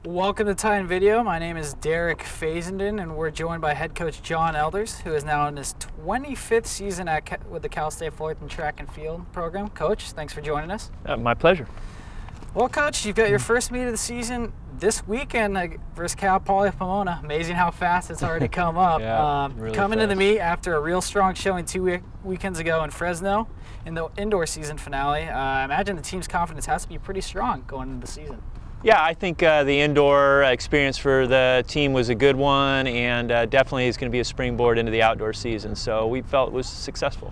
Welcome to Titan Video. My name is Derrick Fazendin, and we're joined by head coach John Elders, who is now in his 25th season with the Cal State Fullerton track and field program. Coach, thanks for joining us. My pleasure. Well, Coach, you've got your first meet of the season this weekend versus Cal Poly Pomona. Amazing how fast it's already come up. Really coming fast. to the meet after a real strong showing two weekends ago in Fresno in the indoor season finale. I imagine the team's confidence has to be pretty strong going into the season. Yeah, I think the indoor experience for the team was a good one, and definitely is going to be a springboard into the outdoor season. So we felt it was successful.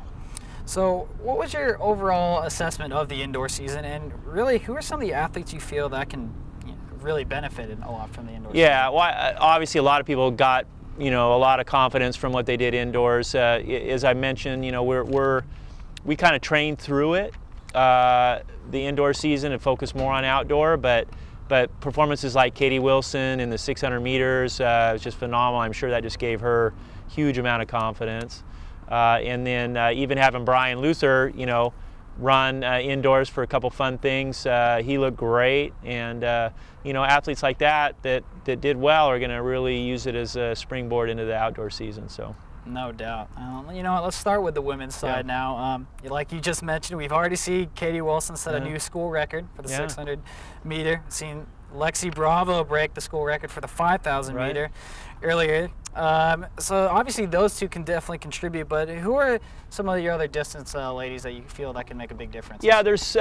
So what was your overall assessment of the indoor season, and really who are some of the athletes you feel that can really benefit a lot from the indoor season? Yeah, well, obviously a lot of people got a lot of confidence from what they did indoors. As I mentioned, we kind of trained through it, the indoor season, and focused more on outdoor, but performances like Katie Wilson in the 600 meters was just phenomenal. I'm sure that just gave her a huge amount of confidence. And then even having Brian Luther, run indoors for a couple fun things, he looked great. And athletes like that did well are going to really use it as a springboard into the outdoor season. So. No doubt. Let's start with the women's side now. Like you just mentioned, we've already seen Katie Wilson set a new school record for the 600 meter. Seen Lexi Bravo break the school record for the 5,000 meter earlier. So obviously those two can definitely contribute, but who are some of your other distance ladies that you feel that can make a big difference? Yeah, there's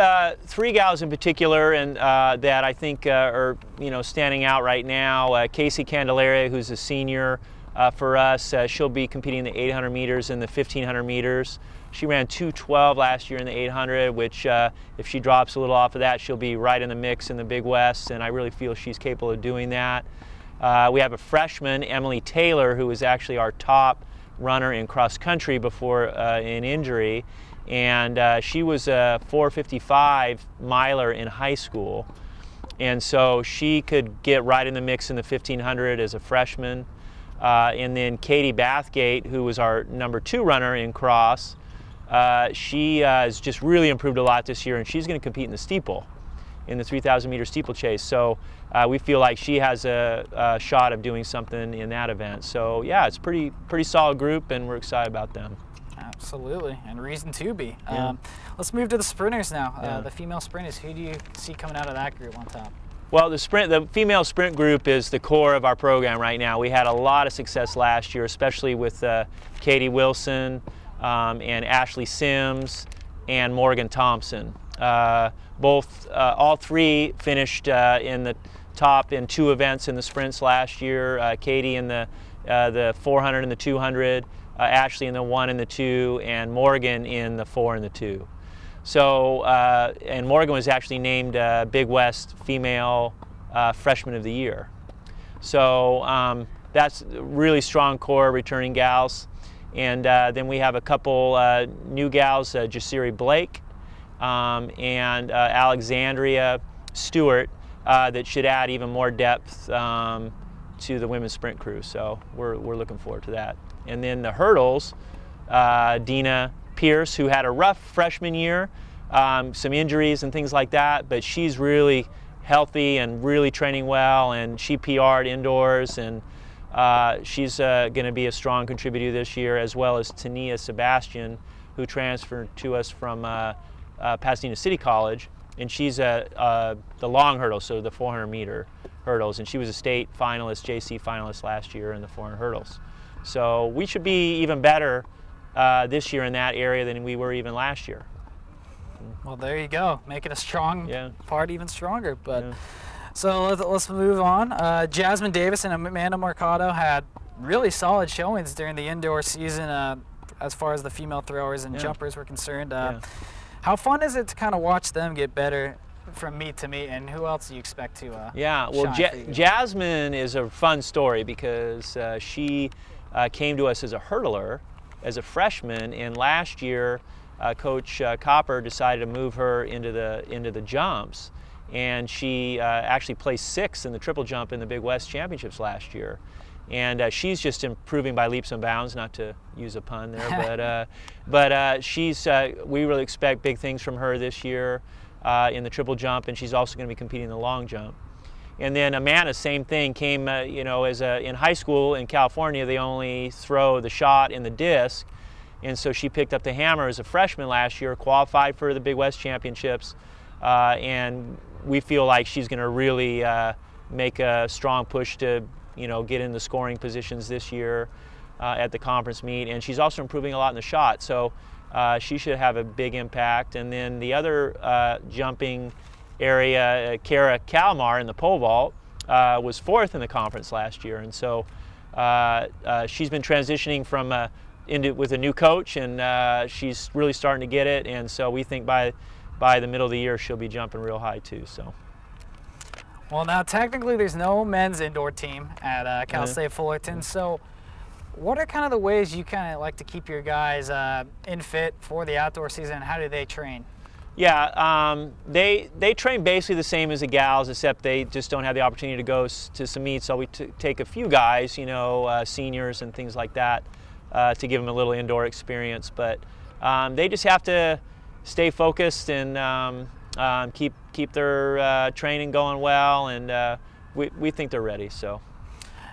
three gals in particular, and that I think are standing out right now. Casey Candelaria, who's a senior. For us, she'll be competing in the 800 meters and the 1500 meters. She ran 2:12 last year in the 800, which if she drops a little off of that, she'll be right in the mix in the Big West, and I really feel she's capable of doing that. We have a freshman, Emily Taylor, who was actually our top runner in cross country before an injury, and she was a 4:55 miler in high school, and so she could get right in the mix in the 1500 as a freshman. And then Katie Bathgate, who was our #2 runner in cross, she has just really improved a lot this year, and she's going to compete in the steeple, in the 3,000 meter steeplechase. So we feel like she has a shot of doing something in that event. So yeah, it's pretty solid group, and we're excited about them. Absolutely, and reason to be. Let's move to the sprinters now. The female sprinters. Who do you see coming out of that group on top? Well, the female sprint group is the core of our program right now. We had a lot of success last year, especially with Katie Wilson and Ashley Sims and Morgan Thompson. All three finished in the top in 2 events in the sprints last year. Katie in the 400 and the 200, Ashley in the 1 and the 2, and Morgan in the 4 and the 2. So, and Morgan was actually named Big West Female Freshman of the Year. So that's a really strong core returning gals. And then we have a couple new gals, Jasiri Blake and Alexandria Stewart, that should add even more depth to the women's sprint crew. So we're looking forward to that. And then the hurdles, Dina Pierce, who had a rough freshman year, some injuries and things like that, but she's really healthy and really training well, and she PR'd indoors, and she's going to be a strong contributor this year, as well as Tania Sebastian, who transferred to us from Pasadena City College, and she's the long hurdle, so the 400 meter hurdles, and she was a state finalist, JC finalist last year in the 400 hurdles. So we should be even better this year in that area than we were even last year. Well, there you go, making a strong part even stronger. But so let's move on. Jasmine Davis and Amanda Mercado had really solid showings during the indoor season as far as the female throwers and jumpers were concerned. How fun is it to kind of watch them get better from meet to meet, and who else do you expect to well, Jasmine is a fun story because she came to us as a hurdler as a freshman, and last year Coach Copper decided to move her into the jumps, and she actually placed 6th in the triple jump in the Big West Championships last year. And she's just improving by leaps and bounds, not to use a pun there, but we really expect big things from her this year in the triple jump, and she's also going to be competing in the long jump. And then Amanda, same thing, came, you know, in high school in California, they only throw the shot and the disc. And so she picked up the hammer as a freshman last year, qualified for the Big West Championships. And we feel like she's going to really make a strong push to, you know, get in the scoring positions this year at the conference meet. And she's also improving a lot in the shot. So she should have a big impact. And then the other jumping area, Kara Kalmar in the pole vault, was 4th in the conference last year, and so she's been transitioning from with a new coach, and she's really starting to get it. And so we think by the middle of the year she'll be jumping real high too. So. Well, now technically there's no men's indoor team at Cal State Fullerton. So, what are kind of the ways you kind of like to keep your guys in fit for the outdoor season? How do they train? Yeah, they train basically the same as the gals, except they just don't have the opportunity to go to some meets. So we take a few guys, you know, seniors and things like that, to give them a little indoor experience. But they just have to stay focused and keep their training going well, and we think they're ready. So.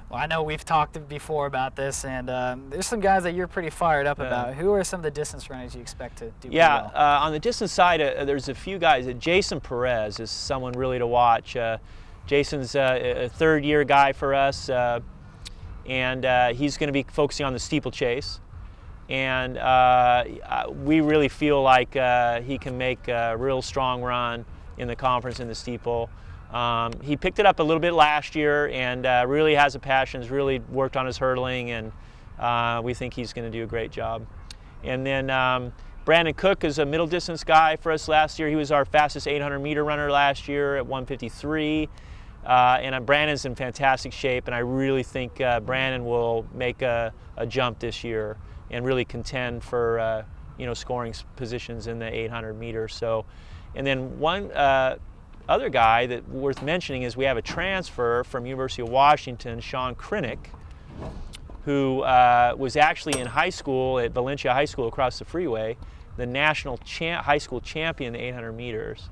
Well, I know we've talked before about this, and there's some guys that you're pretty fired up about. Who are some of the distance runners you expect to do well? On the distance side, there's a few guys. Jason Perez is someone really to watch. Jason's a third-year guy for us, and he's going to be focusing on the steeplechase. And we really feel like he can make a real strong run in the conference in the steeple. He picked it up a little bit last year, and really has a passion, has really worked on his hurdling, and we think he's going to do a great job. And then Brandon Cook is a middle distance guy for us last year. He was our fastest 800-meter runner last year at 1:53. And Brandon's in fantastic shape, and I really think Brandon will make a jump this year and really contend for you know, scoring positions in the 800 meters. So, and then one other guy that worth mentioning is we have a transfer from University of Washington, Sean Krinick, who was actually in high school at Valencia High School across the freeway, the national high school champion in 800 meters.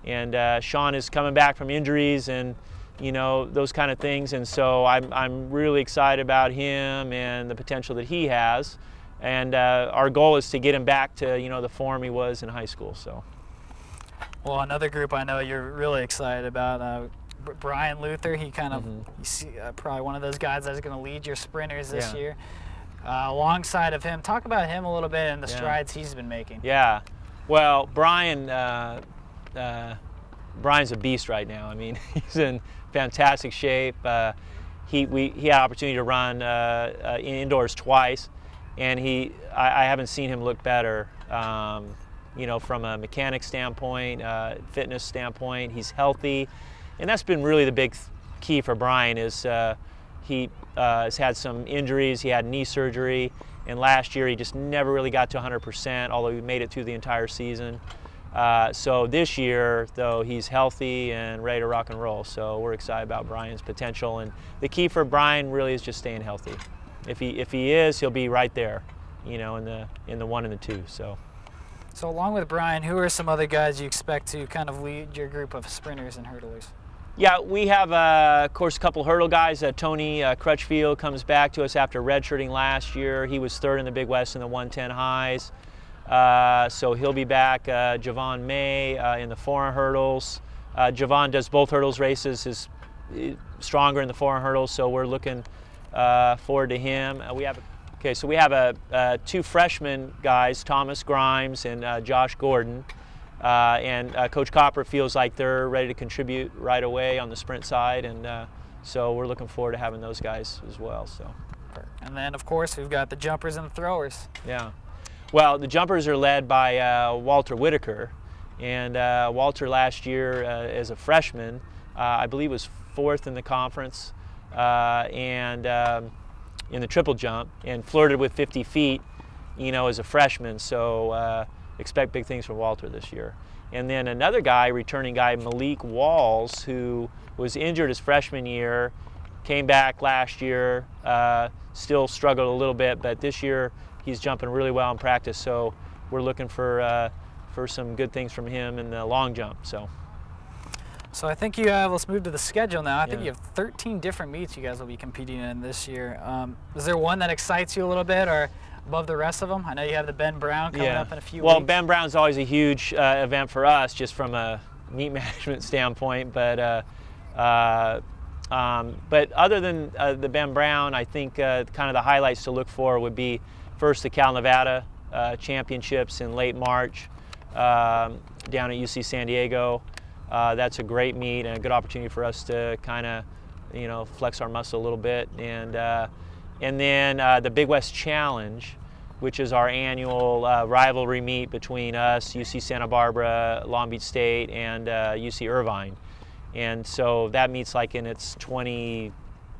And Sean is coming back from injuries and, you know, those kind of things. And so I'm really excited about him and the potential that he has. And our goal is to get him back to, you know, the form he was in high school. So. Well, another group I know you're really excited about, Brian Luther. He kind of, you see, probably one of those guys that's going to lead your sprinters this year. Alongside of him, talk about him a little bit and the strides he's been making. Yeah, well, Brian's a beast right now. I mean, he's in fantastic shape. He had opportunity to run indoors twice, and I haven't seen him look better. You know, from a mechanic standpoint, fitness standpoint, he's healthy. And that's been really the big key for Brian is he has had some injuries. He had knee surgery, and last year he just never really got to 100%, although he made it through the entire season. So this year, though, he's healthy and ready to rock and roll. So we're excited about Brian's potential. And the key for Brian really is just staying healthy. If he is, he'll be right there, you know, in the 1 and the 2. So along with Brian, who are some other guys you expect to kind of lead your group of sprinters and hurdlers? Yeah, we have, of course, a couple hurdle guys. Tony Crutchfield comes back to us after redshirting last year. He was 3rd in the Big West in the 110 highs. So he'll be back. Javon May in the 400 hurdles. Javon does both hurdles races, is stronger in the 400 hurdles, so we're looking forward to him. So we have 2 freshman guys, Thomas Grimes and Josh Gordon. And Coach Copper feels like they're ready to contribute right away on the sprint side, and so we're looking forward to having those guys as well. So. And then, of course, we've got the jumpers and the throwers. Yeah. Well, the jumpers are led by Walter Whitaker, and Walter last year as a freshman, I believe was 4th in the conference, and in the triple jump, and flirted with 50 feet, you know, as a freshman. So expect big things from Walter this year. And then another guy, returning guy, Malik Walls, who was injured his freshman year, came back last year, still struggled a little bit, but this year he's jumping really well in practice. So we're looking for some good things from him in the long jump. So So I think you have, let's move to the schedule now. I think you have 13 different meets you guys will be competing in this year. Is there one that excites you a little bit or above the rest of them? I know you have the Ben Brown coming up in a few weeks. Well, Ben Brown's always a huge event for us just from a meet management standpoint. But other than the Ben Brown, I think kind of the highlights to look for would be first the Cal Nevada Championships in late March down at UC San Diego. That's a great meet and a good opportunity for us to kind of, you know, flex our muscle a little bit. And then the Big West Challenge, which is our annual rivalry meet between us, UC Santa Barbara, Long Beach State, and UC Irvine. And so that meets like in its 22nd,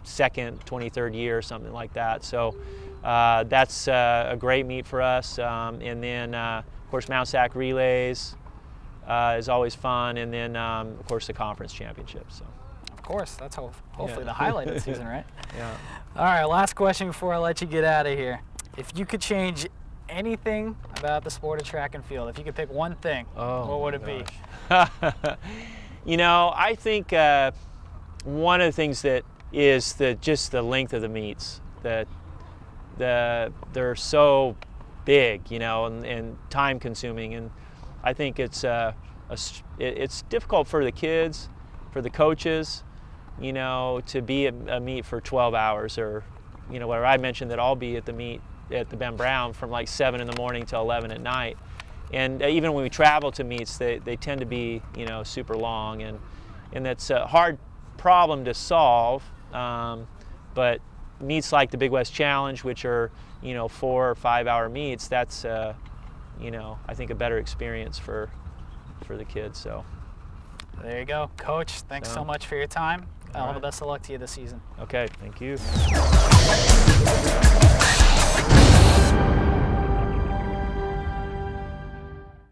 23rd year, something like that. So that's a great meet for us. And then, of course, Mount Sac Relays is always fun. And then, of course, the conference championships. So. Of course, that's hopefully the highlight of the season, right? Yeah. All right, last question before I let you get out of here. If you could change anything about the sport of track and field, if you could pick one thing, what would it be? You know, I think one of the things that is just the length of the meets. They're so big, you know, and time consuming, and I think it's difficult for the kids, for the coaches, you know, to be at a meet for 12 hours or, you know, whatever. I mentioned that I'll be at the meet at the Ben Brown from like 7 in the morning till 11 at night. And even when we travel to meets, they tend to be, you know, super long, and that's a hard problem to solve. But meets like the Big West Challenge, which are, you know, 4 or 5 hour meets, that's, you know, I think a better experience for the kids. So there you go, Coach. Thanks so much for your time. All the best of luck to you this season. Okay, thank you.